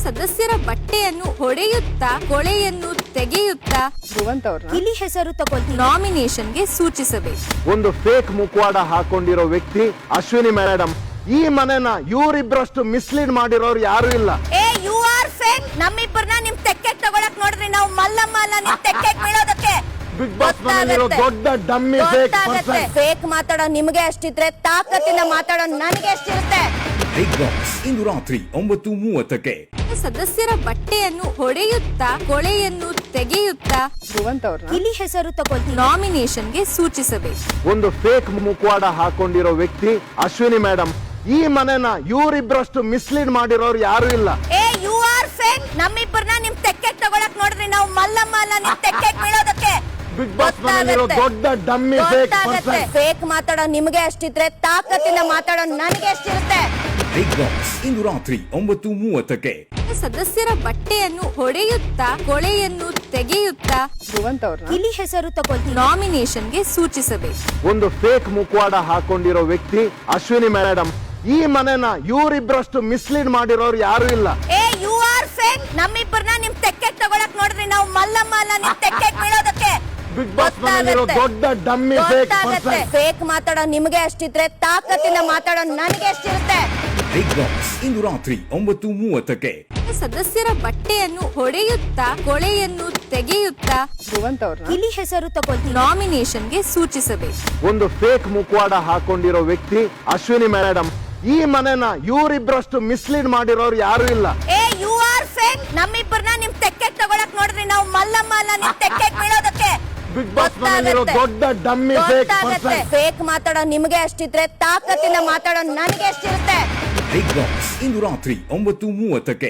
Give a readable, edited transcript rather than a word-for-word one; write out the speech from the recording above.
ಸದಸ್ಯರ ಬಟ್ಟೆಯನ್ನು ಹೊಡೆಯುತ್ತಾ ಕೊಳೆಯನ್ನು ತೆಗೆಯುತ್ತಾ ಧ್ರುವಂತ್ ಅವ್ರನ್ನ ಇಲ್ಲಿ ಹೆಸರು ತಗೊಳ್ತೀನಿ. ನಾಮಿನೇಷನ್ಗೆ ಸೂಚಿಸಬೇಕು. ಒಂದು ಫೇಕ್ ಮುಖವಾಡ ಹಾಕೊಂಡಿರೋ ವ್ಯಕ್ತಿ ಅಶ್ವಿನಿ ಮೇಡಮ್. ಈ ಮನೆನ ಇವರಿಬ್ರಷ್ಟು ಮಿಸ್ಲೀಡ್ ಮಾಡಿರೋರು ಯಾರು ಇಲ್ಲ. ಏ ಯು ಆರ್ ಫೇಕ್. ನಮ್ಮಿಬ್ಬರನ್ನ ನಿಮ್ ತೆಕ್ಕೆಗ್ ತಗೊಳಕ್ ನೋಡ್ರಿ ನಾವು ಮಲ್ಲಮ್ಮ ಅಲ್ಲ ನಿಮ್ ತೆಕ್ಕೆಗ್ ಬೀಳೋದಕ್ಕೆ. ಬಿಗ್ ಬಾಸ್ ಮನೆಯಲ್ಲಿರೋ ದೊಡ್ಡ ಡಮ್ಮಿ ಫೇಕ್ ಪರ್ಸನ್. ಫೇಕ್ ಮಾತಾಡೋ ನಿಮ್ಗೆ ಅಷ್ಟಿದ್ರೆ ತಾಕತ್ತಿನ ಮಾತಾಡೋ ನನಗೆ ಎಷ್ಟಿರುತ್ತೆ. ಬಿಗ್ ಬಾಸ್ ಇಂದು ರಾತ್ರಿ 9:30ಕ್ಕೆ. ಸದಸ್ಯರ ಬಟ್ಟೆಯನ್ನು ಹೊಡೆಯುತ್ತಾ ಕೊಳೆಯನ್ನು ತೆಗೆಯುತ್ತಾ ಧ್ರುವಂತ್ ಅವ್ರನ್ನ ಇಲ್ಲಿ ಹೆಸರು ತಗೊಳ್ತೀನಿ. ನಾಮಿನೇಷನ್ಗೆ ಸೂಚಿಸಬೇಕು. ಒಂದು ಫೇಕ್ ಮುಖವಾಡ ಹಾಕೊಂಡಿರೋ ವ್ಯಕ್ತಿ ಅಶ್ವಿನಿ ಮೇಡಮ್. ಈ ಮನೆನ ಇವರಿಬ್ರಷ್ಟು ಮಿಸ್ಲೀಡ್ ಮಾಡಿರೋರು ಯಾರು ಇಲ್ಲ. ಏ ಯು ಆರ್ ಫೇಕ್. ನಮ್ಮಿಬ್ಬರನ್ನ ನಿಮ್ ತೆಕ್ಕೆಗ್ ತಗೊಳಕ್ ನೋಡ್ರಿ ನಾವು ಮಲ್ಲಮ್ಮ ಅಲ್ಲ ನಿಮ್ ತೆಕ್ಕೆಗ್ ಬೀಳೋದಕ್ಕೆ. ಬಿಗ್ ಬಾಸ್ ಮನೆಯಲ್ಲಿರೋ ದೊಡ್ಡ ಡಮ್ಮಿ ಫೇಕ್ ಪರ್ಸನ್. ಫೇಕ್ ಮಾತಾಡೋ ನಿಮ್ಗೆ ಅಷ್ಟಿದ್ರೆ ತಾಕತ್ತಿನ ಮಾತಾಡೋ ನನಗೆ ಎಷ್ಟಿರುತ್ತೆ. ಬಿಗ್ ಬಾಸ್ ಇಂದು ರಾತ್ರಿ 9:30ಕ್ಕೆ. ಸದಸ್ಯರ ಬಟ್ಟೆಯನ್ನು ಹೊಡೆಯುತ್ತಾ ಕೊಳೆಯನ್ನು ತೆಗೆಯುತ್ತಾ ಧ್ರುವಂತ್ ಅವ್ರನ್ನ ಇಲ್ಲಿ ಹೆಸರು ತಗೊಳ್ತೀನಿ. ನಾಮಿನೇಷನ್ಗೆ ಸೂಚಿಸಬೇಕು. ಒಂದು ಫೇಕ್ ಮುಖವಾಡ ಹಾಕೊಂಡಿರೋ ವ್ಯಕ್ತಿ ಅಶ್ವಿನಿ ಮೇಡಮ್. ಈ ಮನೆನ ಇವರಿಬ್ರಷ್ಟು ಮಿಸ್ಲೀಡ್ ಮಾಡಿರೋರು ಯಾರು ಇಲ್ಲ. ಏ ಯು ಆರ್ ಫೇಕ್. ನಮ್ಮಿಬ್ಬರನ್ನ ನಿಮ್ ತೆಕ್ಕೆಗ್ ತಗೊಳಕ್ ನೋಡ್ರಿ ನಾವು ಮಲ್ಲಮ್ಮ ಅಲ್ಲ ನಿಮ್ ತೆಕ್ಕೆಗ್ ಬೀಳೋದಕ್ಕೆ. ಬಿಗ್ ಬಾಸ್ ಮನೆಯಲ್ಲಿರೋ ದೊಡ್ಡ ಡಮ್ಮಿ ಫೇಕ್ ಪರ್ಸನ್. ಫೇಕ್ ಮಾತಾಡೋ ನಿಮ್ಗೆ ಅಷ್ಟಿದ್ರೆ ತಾಕತ್ತಿನ ಮಾತಾಡೋ ನನಗೆ ಎಷ್ಟಿರುತ್ತೆ. ಬಿಗ್ ಬಾಸ್ ಇಂದು ರಾತ್ರಿ 9:30ಕ್ಕೆ. ಸದಸ್ಯರ ಬಟ್ಟೆಯನ್ನು ಹೊಡೆಯುತ್ತಾ ಕೊಳೆಯನ್ನು ತೆಗೆಯುತ್ತಾ ಧ್ರುವಂತ್ ಅವ್ರನ್ನ ಇಲ್ಲಿ ಹೆಸರು ತಗೊಳ್ತೀನಿ. ನಾಮಿನೇಷನ್ಗೆ ಸೂಚಿಸಬೇಕು. ಒಂದು ಫೇಕ್ ಮುಖವಾಡ ಹಾಕೊಂಡಿರೋ ವ್ಯಕ್ತಿ ಅಶ್ವಿನಿ ಮೇಡಮ್. ಈ ಮನೆನ ಇವರಿಬ್ರಷ್ಟು ಮಿಸ್ಲೀಡ್ ಮಾಡಿರೋರು ಯಾರು ಇಲ್ಲ. ಏ ಯು ಆರ್ ಫೇಕ್. ನಮ್ಮಿಬ್ಬರನ್ನ ನಿಮ್ ತೆಕ್ಕೆಗ್ ತಗೊಳಕ್ ನೋಡ್ರಿ ನಾವು ಮಲ್ಲಮ್ಮ ಅಲ್ಲ ನಿಮ್ ತೆಕ್ಕೆಗ್ ಬೀಳೋದಕ್ಕೆ. ಬಿಗ್ ಬಾಸ್ ಮನೆಯಲ್ಲಿರೋ ದೊಡ್ಡ ಡಮ್ಮಿ ಫೇಕ್ ಪರ್ಸನ್. ಫೇಕ್ ಮಾತಾಡೋ ನಿಮ್ಗೆ ಅಷ್ಟಿದ್ರೆ ತಾಕತ್ತಿನ ಮಾತಾಡೋ ನನಗೆ ಎಷ್ಟಿರುತ್ತೆ. ಬಿಗ್ ಬಾಸ್ ಇಂದು ರಾತ್ರಿ 9:30ಕ್ಕೆ.